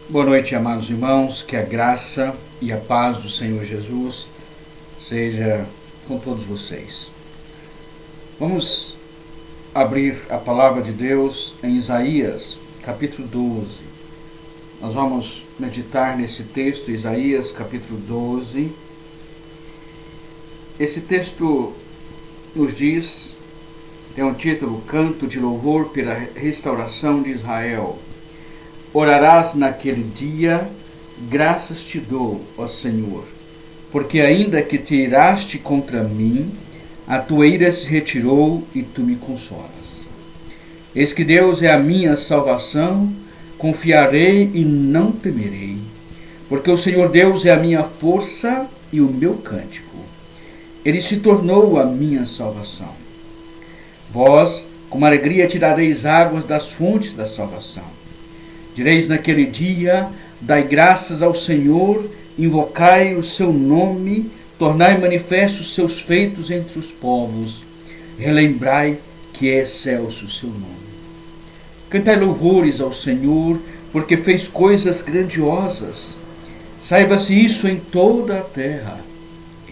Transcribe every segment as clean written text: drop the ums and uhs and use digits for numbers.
Boa noite, amados irmãos, que a graça e a paz do Senhor Jesus seja com todos vocês. Vamos abrir a palavra de Deus em Isaías, capítulo 12. Nós vamos meditar nesse texto, Isaías, capítulo 12. Esse texto nos diz, tem um título, Canto de Louvor pela Restauração de Israel. Orarás naquele dia, graças te dou, ó Senhor, porque ainda que te iraste contra mim, a tua ira se retirou e tu me consolas. Eis que Deus é a minha salvação, confiarei e não temerei, porque o Senhor Deus é a minha força e o meu cântico. Ele se tornou a minha salvação. Vós, com alegria, tirareis águas das fontes da salvação. Direis naquele dia, dai graças ao Senhor, invocai o seu nome, tornai manifestos os seus feitos entre os povos, relembrai que é excelso o seu nome. Cantai louvores ao Senhor, porque fez coisas grandiosas. Saiba-se isso em toda a terra.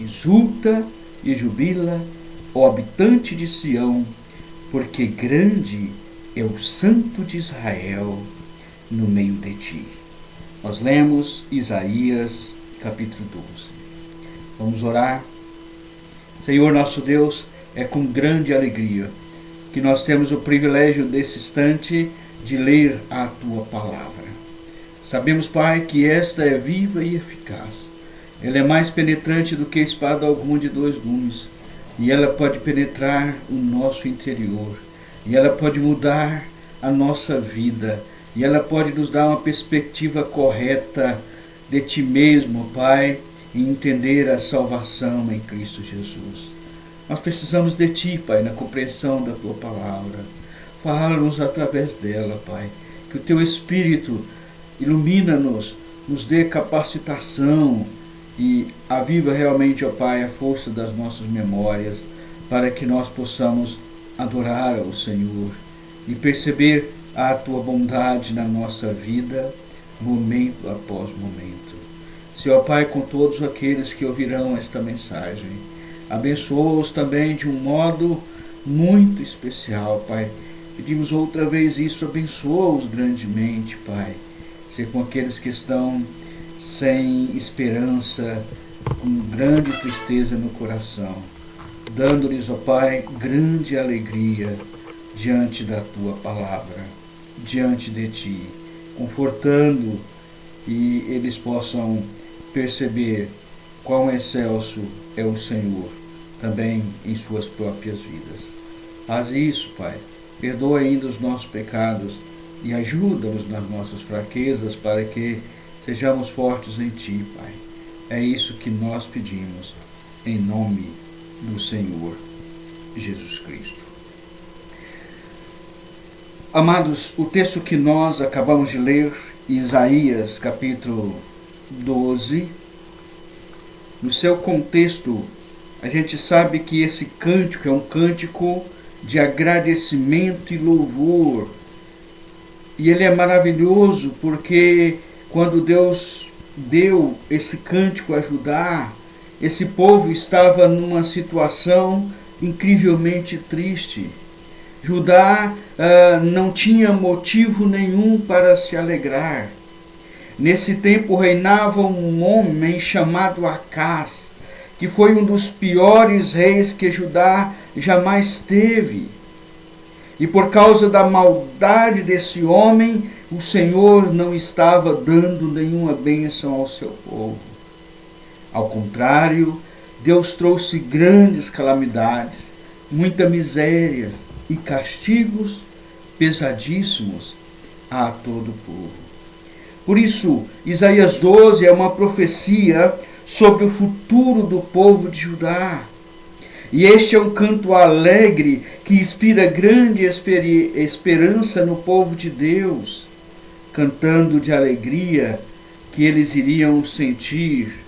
Exulta e jubila, ó habitante de Sião, porque grande é o Santo de Israel no meio de ti. Nós lemos Isaías capítulo 12. Vamos orar. Senhor nosso Deus, é com grande alegria que nós temos o privilégio desse instante de ler a tua palavra. Sabemos, Pai, que esta é viva e eficaz. Ela é mais penetrante do que espada alguma de dois gumes, e ela pode penetrar o nosso interior, e ela pode mudar a nossa vida, e ela pode nos dar uma perspectiva correta de ti mesmo, Pai, e entender a salvação em Cristo Jesus. Nós precisamos de ti, Pai, na compreensão da tua palavra. Fala-nos através dela, Pai. Que o teu Espírito ilumina-nos, nos dê capacitação e aviva realmente, ó Pai, a força das nossas memórias, para que nós possamos adorar ao Senhor e perceber a tua bondade na nossa vida, momento após momento. Senhor Pai, com todos aqueles que ouvirão esta mensagem, abençoa-os também de um modo muito especial, Pai. Pedimos outra vez isso, abençoa-os grandemente, Pai. Ser com aqueles que estão sem esperança, com grande tristeza no coração, dando-lhes, ó Pai, grande alegria diante da tua palavra, diante de ti, confortando, e eles possam perceber quão excelso é o Senhor também em suas próprias vidas. Faz isso, Pai. Perdoa ainda os nossos pecados e ajuda-nos nas nossas fraquezas para que sejamos fortes em ti, Pai. É isso que nós pedimos em nome do Senhor Jesus Cristo. Amados, o texto que nós acabamos de ler, Isaías capítulo 12, no seu contexto, a gente sabe que esse cântico é um cântico de agradecimento e louvor. E ele é maravilhoso porque quando Deus deu esse cântico a Judá, esse povo estava numa situação incrivelmente triste. Judá não tinha motivo nenhum para se alegrar. Nesse tempo reinava um homem chamado Acás, que foi um dos piores reis que Judá jamais teve. E por causa da maldade desse homem, o Senhor não estava dando nenhuma bênção ao seu povo. Ao contrário, Deus trouxe grandes calamidades, muita miséria e castigos pesadíssimos a todo o povo. Por isso, Isaías 12 é uma profecia sobre o futuro do povo de Judá. E este é um canto alegre que inspira grande esperança no povo de Deus, cantando de alegria que eles iriam sentir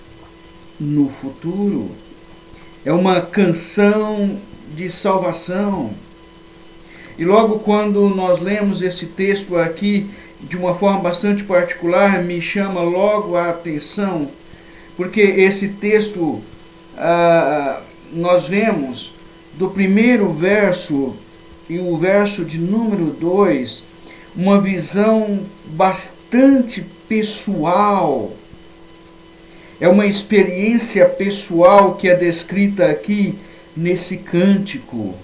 no futuro. É uma canção de salvação. E logo quando nós lemos esse texto aqui, de uma forma bastante particular, me chama logo a atenção, porque esse texto, nós vemos do primeiro verso e o verso de número 2, uma visão bastante pessoal. É uma experiência pessoal que é descrita aqui nesse cântico.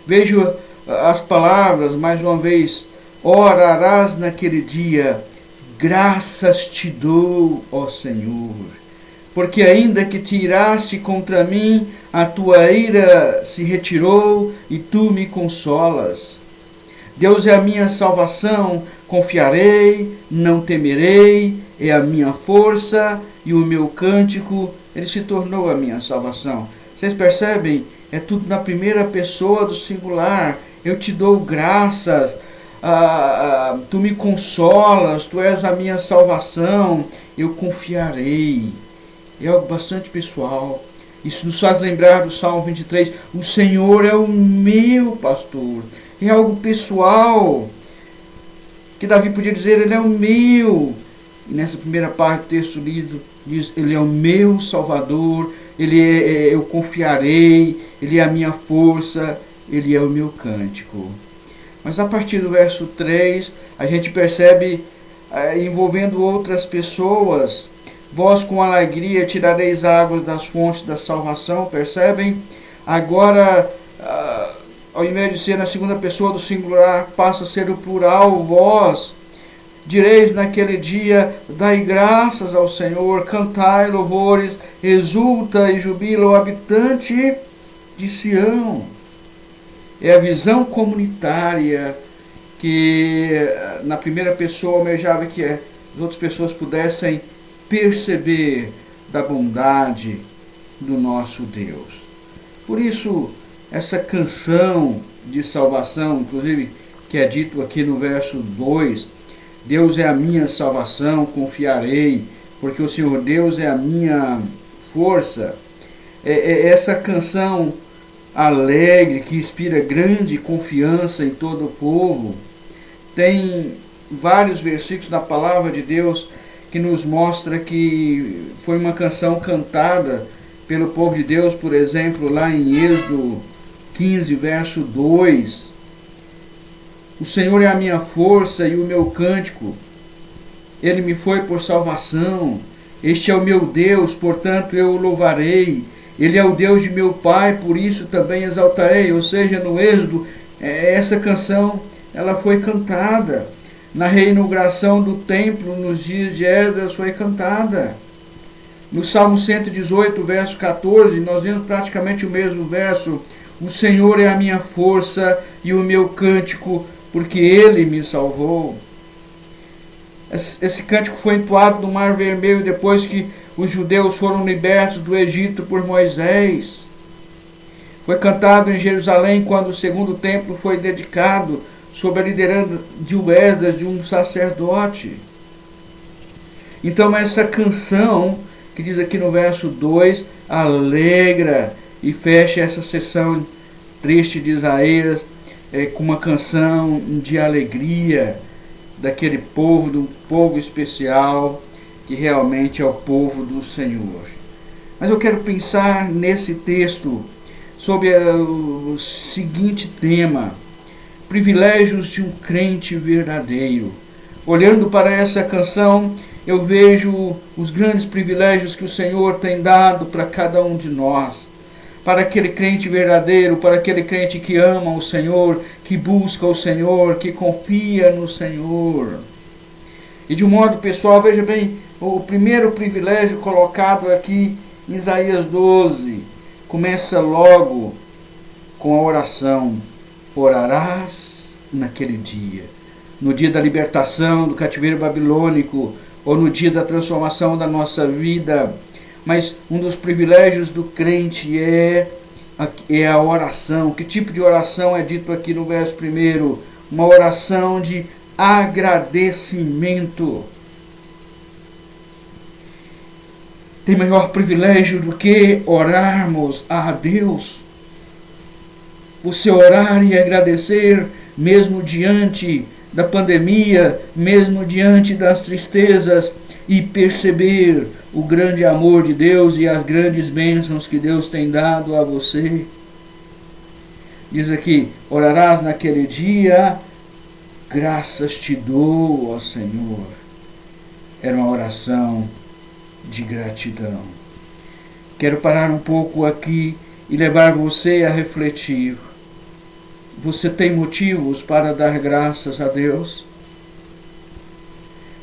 Vejo as palavras, mais uma vez: orarás naquele dia, graças te dou, ó Senhor, porque ainda que te iraste contra mim, a tua ira se retirou e tu me consolas. Deus é a minha salvação, confiarei, não temerei, é a minha força e o meu cântico, ele se tornou a minha salvação. Vocês percebem? É tudo na primeira pessoa do singular. Eu te dou graças, tu me consolas, tu és a minha salvação, eu confiarei. É algo bastante pessoal. Isso nos faz lembrar do Salmo 23, o Senhor é o meu pastor. É algo pessoal, que Davi podia dizer, ele é o meu. E nessa primeira parte do texto lido, diz, ele é o meu Salvador, eu confiarei, ele é a minha força, ele é o meu cântico. Mas a partir do verso 3, a gente percebe, envolvendo outras pessoas, vós com alegria tirareis águas das fontes da salvação, percebem? Agora, ao invés de ser na segunda pessoa do singular, passa a ser o plural, vós. Direis naquele dia, dai graças ao Senhor, cantai louvores, exulta e jubila o habitante de Sião. É a visão comunitária que na primeira pessoa almejava que as outras pessoas pudessem perceber da bondade do nosso Deus. Por isso, essa canção de salvação, inclusive, que é dito aqui no verso 2, Deus é a minha salvação, confiarei, porque o Senhor Deus é a minha força. Essa canção alegre, que inspira grande confiança em todo o povo, tem vários versículos da palavra de Deus que nos mostra que foi uma canção cantada pelo povo de Deus, por exemplo, lá em Êxodo 15, verso 2. O Senhor é a minha força e o meu cântico. Ele me foi por salvação. Este é o meu Deus, portanto eu o louvarei. Ele é o Deus de meu pai, por isso também exaltarei. Ou seja, no Êxodo, essa canção ela foi cantada. Na reinauguração do templo, nos dias de Esdras, foi cantada. No Salmo 118, verso 14, nós vemos praticamente o mesmo verso. O Senhor é a minha força e o meu cântico, porque Ele me salvou. Esse cântico foi entoado no Mar Vermelho depois que os judeus foram libertos do Egito por Moisés. Foi cantado em Jerusalém quando o segundo templo foi dedicado, sob a liderança de Esdras, de um sacerdote. Então essa canção, que diz aqui no verso 2, alegra e fecha essa sessão triste de Isaías com uma canção de alegria daquele povo, de um povo especial, que realmente é o povo do Senhor. Mas eu quero pensar nesse texto sobre o seguinte tema: privilégios de um crente verdadeiro. Olhando para essa canção, eu vejo os grandes privilégios que o Senhor tem dado para cada um de nós. Para aquele crente verdadeiro, para aquele crente que ama o Senhor, que busca o Senhor, que confia no Senhor. E de um modo pessoal, veja bem, o primeiro privilégio colocado aqui em Isaías 12, começa logo com a oração: orarás naquele dia, no dia da libertação do cativeiro babilônico, ou no dia da transformação da nossa vida. Mas um dos privilégios do crente é a oração. Que tipo de oração é dito aqui no verso 1? Uma oração de agradecimento. Tem maior privilégio do que orarmos a Deus? Você orar e agradecer mesmo diante da pandemia, mesmo diante das tristezas, e perceber o grande amor de Deus e as grandes bênçãos que Deus tem dado a você. Diz aqui: orarás naquele dia, graças te dou, ó Senhor. Era uma oração de gratidão. Quero parar um pouco aqui e levar você a refletir. Você tem motivos para dar graças a Deus?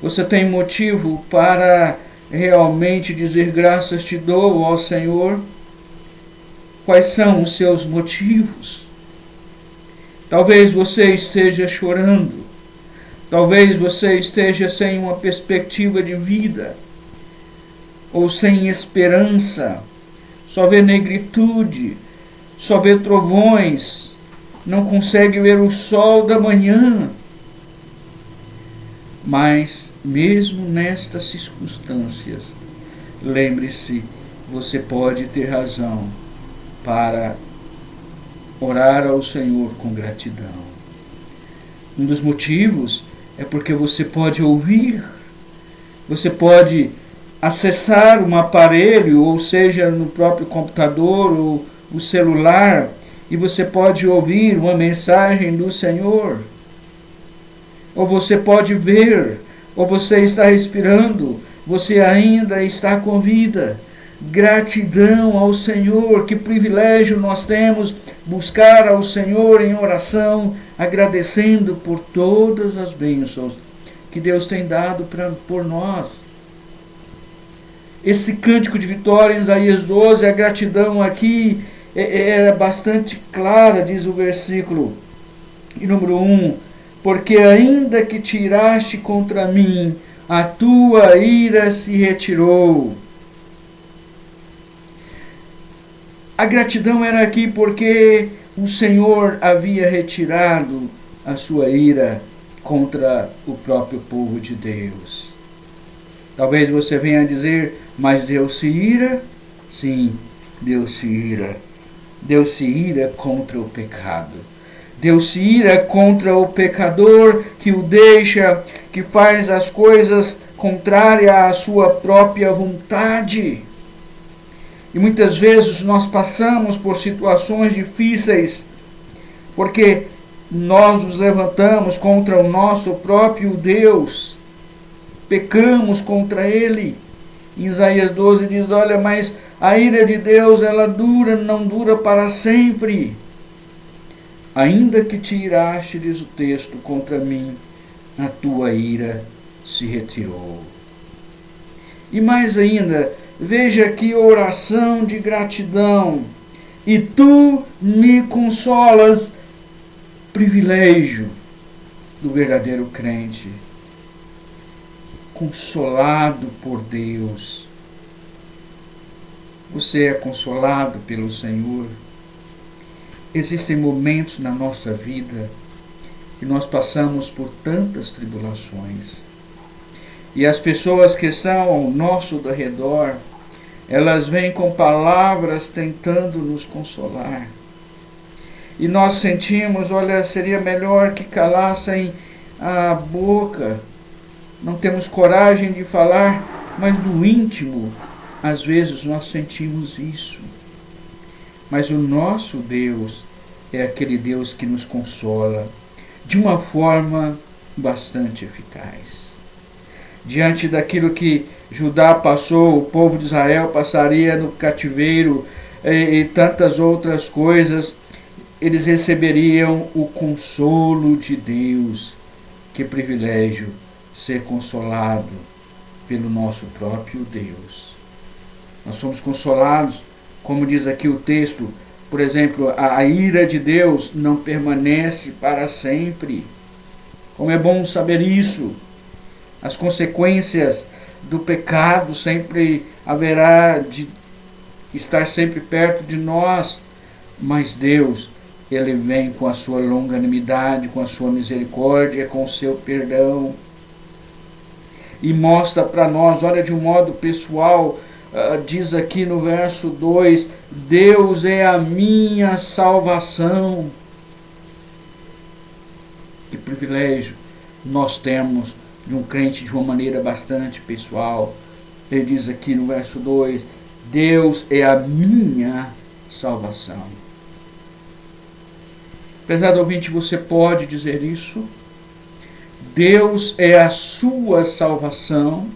Você tem motivo para realmente dizer graças te dou, ó Senhor? Quais são os seus motivos? Talvez você esteja chorando. Talvez você esteja sem uma perspectiva de vida, ou sem esperança. Só vê negritude, só vê trovões, não consegue ver o sol da manhã. Mas, mesmo nestas circunstâncias, lembre-se, você pode ter razão para orar ao Senhor com gratidão. Um dos motivos é porque você pode ouvir, você pode acessar um aparelho, ou seja, no próprio computador ou o celular, e você pode ouvir uma mensagem do Senhor. Ou você pode ver, ou você está respirando, você ainda está com vida. Gratidão ao Senhor, que privilégio nós temos buscar ao Senhor em oração, agradecendo por todas as bênçãos que Deus tem dado por nós. Esse cântico de vitória em Isaías 12, a gratidão aqui é bastante clara, diz o versículo número 1. Porque ainda que tiraste contra mim, a tua ira se retirou. A gratidão era aqui porque o Senhor havia retirado a sua ira contra o próprio povo de Deus. Talvez você venha dizer, mas Deus se ira? Sim, Deus se ira. Deus se ira contra o pecado. Deus se ira contra o pecador que o deixa, que faz as coisas contrárias à sua própria vontade. E muitas vezes nós passamos por situações difíceis, porque nós nos levantamos contra o nosso próprio Deus, pecamos contra Ele. Em Isaías 12 diz, olha, mas a ira de Deus, ela não dura para sempre. Ainda que te iraste, diz o texto, contra mim, a tua ira se retirou. E mais ainda, veja aqui a oração de gratidão. E tu me consolas, privilégio do verdadeiro crente. Consolado por Deus. Você é consolado pelo Senhor. Existem momentos na nossa vida que nós passamos por tantas tribulações. E as pessoas que estão ao nosso redor, elas vêm com palavras tentando nos consolar. E nós sentimos, olha, seria melhor que calassem a boca. Não temos coragem de falar, mas no íntimo, às vezes nós sentimos isso. Mas o nosso Deus é aquele Deus que nos consola de uma forma bastante eficaz. Diante daquilo que Judá passou, o povo de Israel passaria no cativeiro e tantas outras coisas, eles receberiam o consolo de Deus. Que privilégio ser consolado pelo nosso próprio Deus. Nós somos consolados, como diz aqui o texto, por exemplo, a ira de Deus não permanece para sempre. Como é bom saber isso. As consequências do pecado sempre haverá de estar sempre perto de nós, mas Deus, Ele vem com a sua longanimidade, com a sua misericórdia, com o seu perdão, e mostra para nós, olha, de um modo pessoal, diz aqui no verso 2, Deus é a minha salvação. Que privilégio nós temos de um crente de uma maneira bastante pessoal. Ele diz aqui no verso 2: Deus é a minha salvação. Prezado ouvinte, você pode dizer isso? Deus é a sua salvação.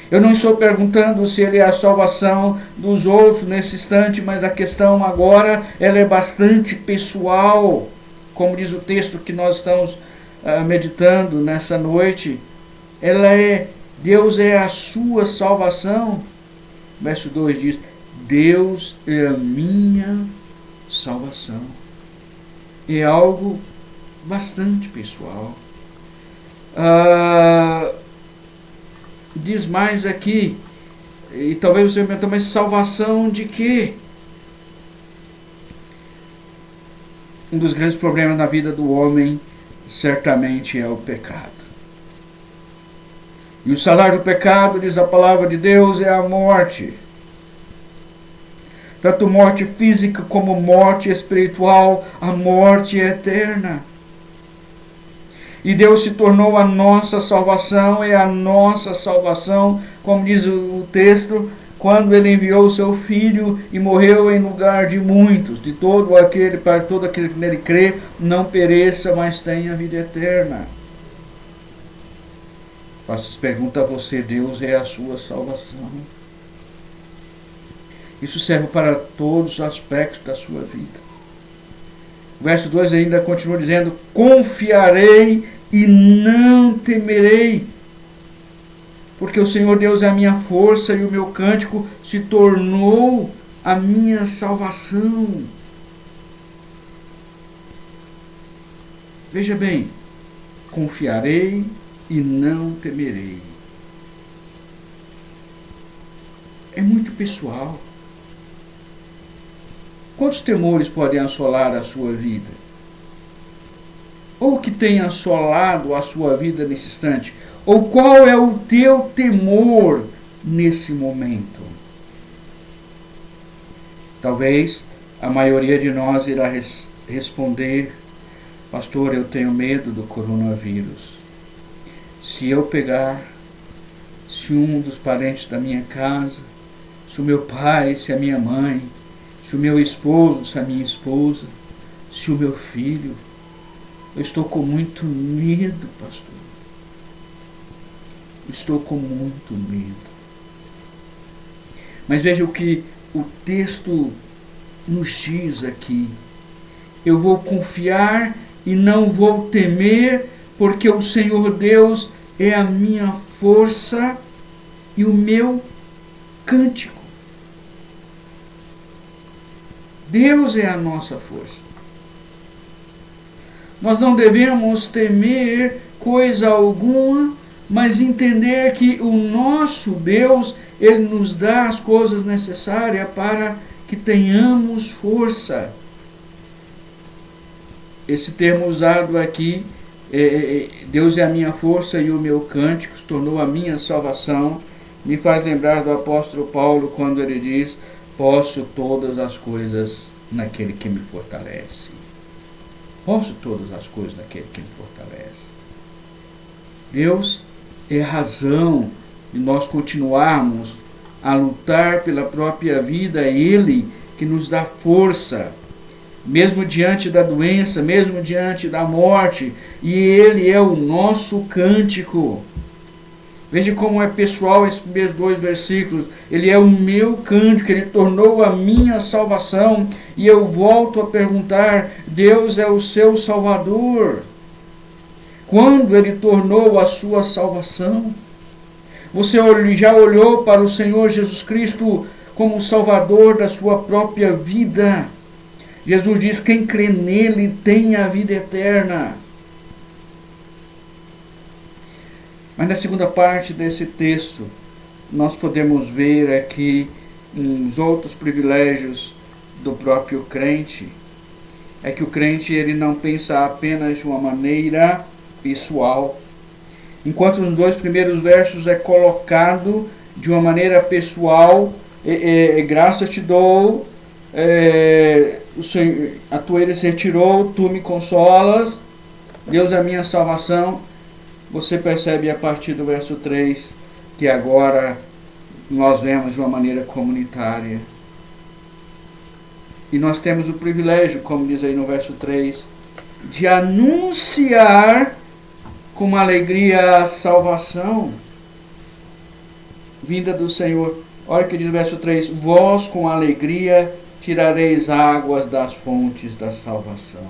Eu não estou perguntando se Ele é a salvação dos outros nesse instante, mas a questão agora ela é bastante pessoal. Como diz o texto que nós estamos meditando nessa noite, Deus é a sua salvação. Verso 2 diz: Deus é a minha salvação. É algo bastante pessoal. Diz mais aqui, e talvez você me pergunte, mas salvação de quê? Um dos grandes problemas na vida do homem certamente é o pecado. E o salário do pecado, diz a palavra de Deus, é a morte. Tanto morte física como morte espiritual, a morte eterna. E Deus se tornou a nossa salvação, é a nossa salvação, como diz o texto, quando Ele enviou o seu Filho e morreu em lugar de muitos, para todo aquele que nele crê, não pereça, mas tenha vida eterna. Faço essa pergunta a você: Deus é a sua salvação? Isso serve para todos os aspectos da sua vida. O verso 2 ainda continua dizendo: confiarei e não temerei, porque o Senhor Deus é a minha força e o meu cântico se tornou a minha salvação. Veja bem, confiarei e não temerei. É muito pessoal. Quantos temores podem assolar a sua vida? Ou que tem assolado a sua vida nesse instante? Ou qual é o teu temor nesse momento? Talvez a maioria de nós irá responder: pastor, eu tenho medo do coronavírus. Se eu pegar, se um dos parentes da minha casa, se o meu pai, se a minha mãe, se o meu esposo, se a minha esposa, se o meu filho, eu estou com muito medo, pastor. Estou com muito medo. Mas veja o que o texto nos diz aqui: eu vou confiar e não vou temer, porque o Senhor Deus é a minha força e o meu cântico. Deus é a nossa força. Nós não devemos temer coisa alguma, mas entender que o nosso Deus, Ele nos dá as coisas necessárias para que tenhamos força. Esse termo usado aqui, Deus é a minha força e o meu cântico, se tornou a minha salvação, me faz lembrar do apóstolo Paulo quando ele diz: posso todas as coisas naquele que me fortalece. Posso todas as coisas naquele que me fortalece. Deus é a razão de nós continuarmos a lutar pela própria vida. É Ele que nos dá força, mesmo diante da doença, mesmo diante da morte. E Ele é o nosso cântico. Veja como é pessoal esses primeiros 2 versículos. Ele é o meu cântico, Ele tornou a minha salvação. E eu volto a perguntar: Deus é o seu Salvador? Quando Ele tornou a sua salvação? Você já olhou para o Senhor Jesus Cristo como o Salvador da sua própria vida? Jesus diz: quem crê nele tem a vida eterna. Mas na segunda parte desse texto, nós podemos ver aqui uns outros privilégios do próprio crente. É que o crente, ele não pensa apenas de uma maneira pessoal. Enquanto nos 2 primeiros versos é colocado de uma maneira pessoal: graças te dou, a tua ira se retirou, tu me consolas. Deus é a minha salvação, você percebe a partir do verso 3 que agora nós vemos de uma maneira comunitária. E nós temos o privilégio, como diz aí no verso 3, de anunciar com alegria a salvação vinda do Senhor. Olha o que diz o verso 3: vós com alegria tirareis águas das fontes da salvação.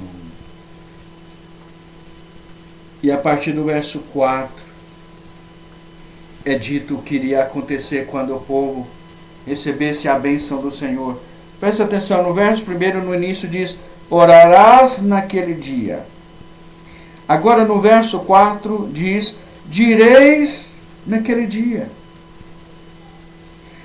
E a partir do verso 4 é dito o que iria acontecer quando o povo recebesse a bênção do Senhor. Presta atenção, no verso 1, no início diz: orarás naquele dia. Agora no verso 4 diz: direis naquele dia.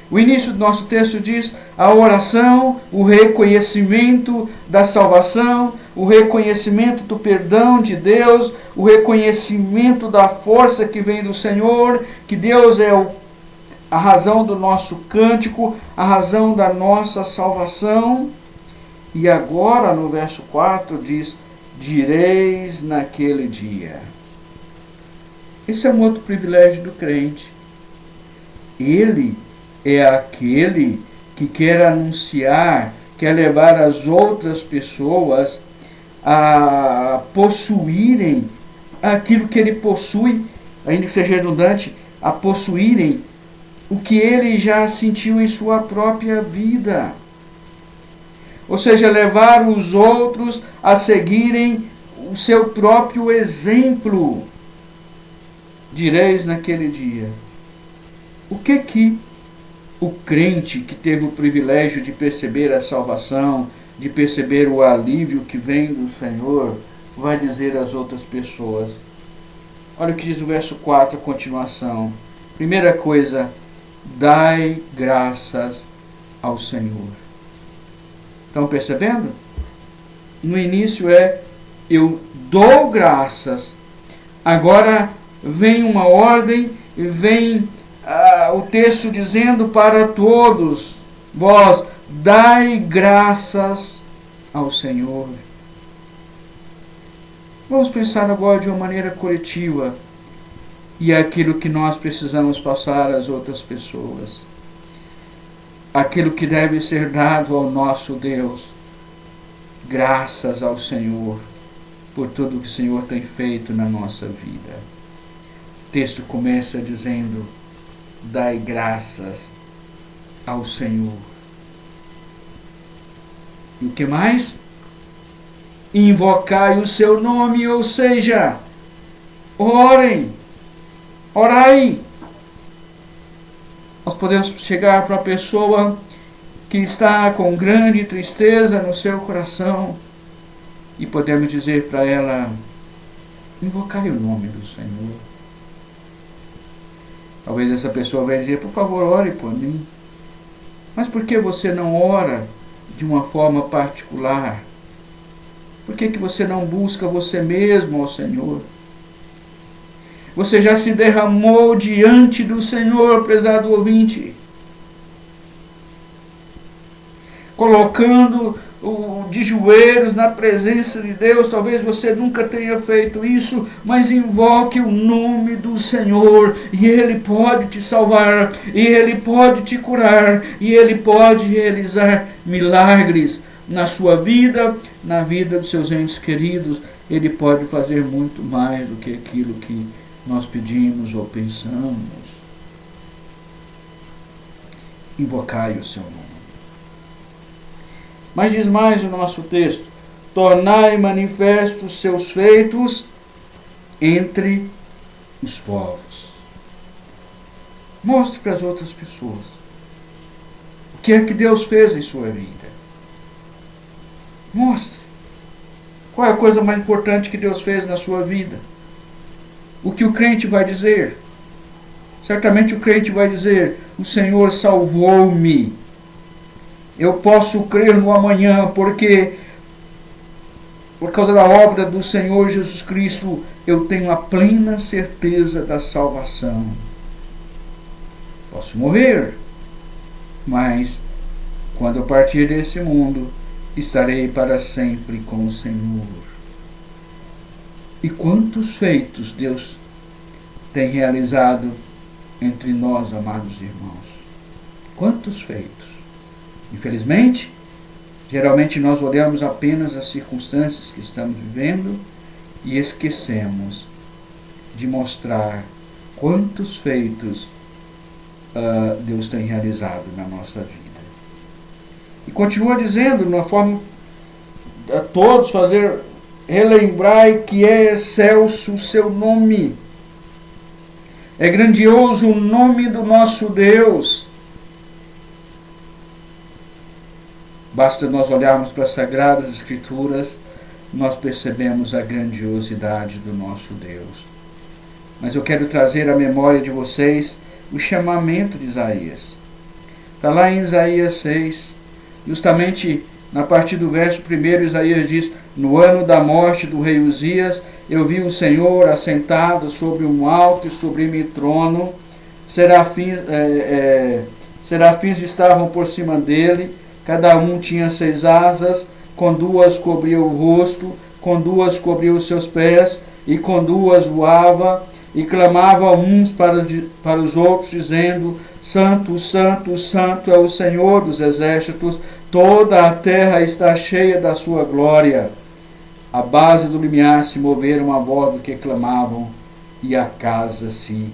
O início do nosso texto diz a oração, o reconhecimento da salvação, o reconhecimento do perdão de Deus, o reconhecimento da força que vem do Senhor, que Deus é a razão do nosso cântico, a razão da nossa salvação. E agora no verso 4 diz: direis naquele dia. Esse é um outro privilégio do crente. Ele é aquele que quer anunciar, quer levar as outras pessoas a possuírem aquilo que ele possui, ainda que seja redundante, a possuírem o que ele já sentiu em sua própria vida. Ou seja, levar os outros a seguirem o seu próprio exemplo. Direis naquele dia. O que o crente que teve o privilégio de perceber a salvação, de perceber o alívio que vem do Senhor, vai dizer às outras pessoas? Olha o que diz o verso 4, a continuação. Primeira coisa: dai graças ao Senhor. Estão percebendo? No início eu dou graças. Agora vem uma ordem e vem o texto dizendo para todos: vós dai graças ao Senhor. Vamos pensar agora de uma maneira coletiva e é aquilo que nós precisamos passar às outras pessoas. Aquilo que deve ser dado ao nosso Deus. Graças ao Senhor por tudo que o Senhor tem feito na nossa vida. O texto começa dizendo: dai graças ao Senhor. E o que mais? Invocai o seu nome, ou seja, orem, orai. Nós podemos chegar para a pessoa que está com grande tristeza no seu coração e podemos dizer para ela: invocai o nome do Senhor. Talvez essa pessoa vai dizer: por favor, ore por mim. Mas por que você não ora de uma forma particular? Por que você não busca você mesmo ao Senhor? Você já se derramou diante do Senhor, prezado ouvinte, colocando de joelhos na presença de Deus. Talvez você nunca tenha feito isso, mas invoque o nome do Senhor e Ele pode te salvar, e Ele pode te curar, e Ele pode realizar milagres na sua vida, na vida dos seus entes queridos. Ele pode fazer muito mais do que aquilo que nós pedimos ou pensamos. Invocai o seu nome. Mas diz mais o nosso texto: tornai manifestos os seus feitos entre os povos. Mostre para as outras pessoas o que é que Deus fez em sua vida. Mostre. Qual é a coisa mais importante que Deus fez na sua vida? O que o crente vai dizer? Certamente o crente vai dizer: o Senhor salvou-me. Eu posso crer no amanhã, porque por causa da obra do Senhor Jesus Cristo, eu tenho a plena certeza da salvação. Posso morrer, mas quando eu partir desse mundo, estarei para sempre com o Senhor. E quantos feitos Deus tem realizado entre nós, amados irmãos. Quantos feitos. Infelizmente, geralmente nós olhamos apenas as circunstâncias que estamos vivendo e esquecemos de mostrar quantos feitos Deus tem realizado na nossa vida. E continua dizendo, na forma a todos relembrai que é excelso o seu nome. É grandioso o nome do nosso Deus. Basta nós olharmos para as Sagradas Escrituras, nós percebemos a grandiosidade do nosso Deus. Mas eu quero trazer à memória de vocês o chamamento de Isaías. Está lá em Isaías 6, justamente na partir do verso 1, Isaías diz: no ano da morte do rei Uzias, eu vi o Senhor assentado sobre um alto e sublime trono, serafins estavam por cima dele, cada um tinha 6 asas, com 2 cobria o rosto, com 2 cobria os seus pés, e com 2 voava, e clamava uns para os outros, dizendo: Santo, Santo, Santo é o Senhor dos exércitos, toda a terra está cheia da sua glória. A base do limiar se moveram a voz do que clamavam, e a casa se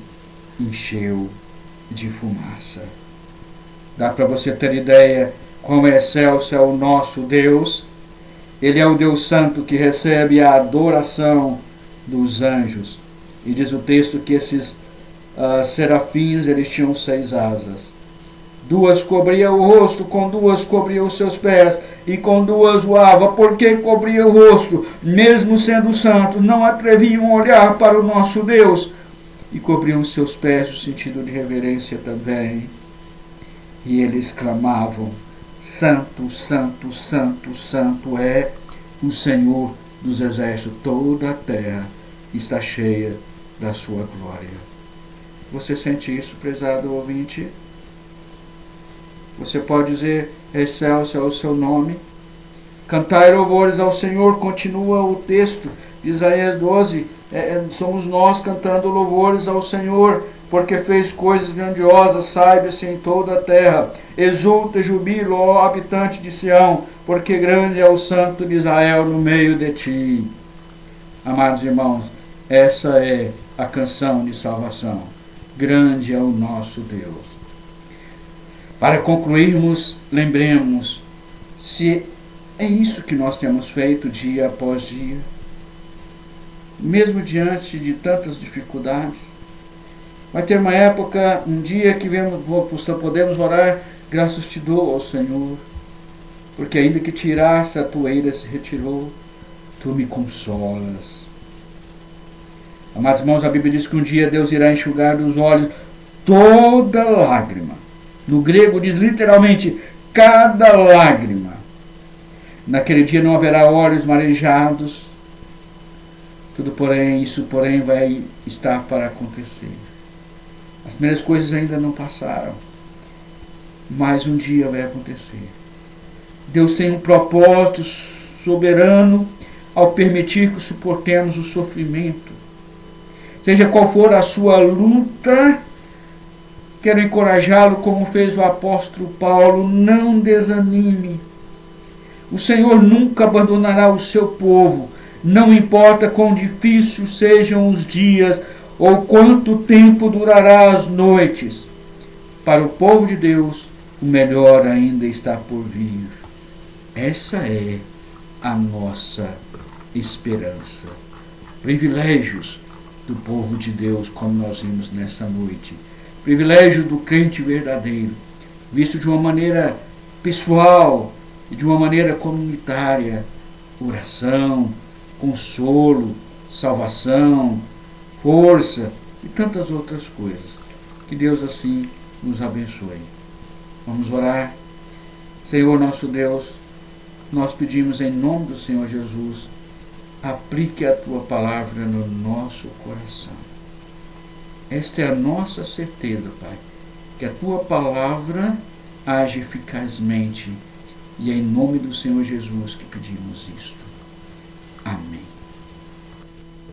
encheu de fumaça. Dá para você ter ideia quão excelso é o nosso Deus? Ele é o Deus Santo que recebe a adoração dos anjos. E diz o texto que esses serafins, eles tinham 6 asas. 2 cobria o rosto, com 2 cobria os seus pés, e com 2 voava. Porque cobria o rosto, mesmo sendo santos, não atreviam a olhar para o nosso Deus. E cobriam os seus pés, no sentido de reverência também. E eles clamavam: Santo, Santo, Santo, Santo é o Senhor dos exércitos. Toda a terra está cheia da sua glória. Você sente isso, prezado ouvinte? Você pode dizer: excelso é o seu nome. Cantai louvores ao Senhor, continua o texto de Isaías 12. Somos nós cantando louvores ao Senhor, porque fez coisas grandiosas, saiba-se em toda a terra. Exulta e jubilo, ó habitante de Sião, porque grande é o Santo de Israel no meio de ti. Amados irmãos, essa é a canção de salvação. Grande é o nosso Deus. Para concluirmos, lembremos, se é isso que nós temos feito dia após dia, mesmo diante de tantas dificuldades. Vai ter uma época, um dia que podemos orar: graças te dou ao Senhor, porque ainda que tiraste, a tua ira se retirou, tu me consolas. Amados irmãos, a Bíblia diz que um dia Deus irá enxugar dos olhos toda lágrima. No grego diz literalmente: cada lágrima. Naquele dia não haverá olhos marejados. Isso porém vai estar para acontecer. As primeiras coisas ainda não passaram, mas um dia vai acontecer. Deus tem um propósito soberano ao permitir que suportemos o sofrimento. Seja qual for a sua luta, quero encorajá-lo como fez o apóstolo Paulo: não desanime. O Senhor nunca abandonará o seu povo, não importa quão difíceis sejam os dias ou quanto tempo durará as noites. Para o povo de Deus, o melhor ainda está por vir. Essa é a nossa esperança. Privilégios do povo de Deus, como nós vimos nessa noite. Privilégio do crente verdadeiro, visto de uma maneira pessoal e de uma maneira comunitária. Oração, consolo, salvação, força e tantas outras coisas. Que Deus assim nos abençoe. Vamos orar. Senhor nosso Deus, nós pedimos em nome do Senhor Jesus, aplique a tua palavra no nosso coração. Esta é a nossa certeza, Pai, que a tua palavra age eficazmente, e é em nome do Senhor Jesus que pedimos isto. Amém.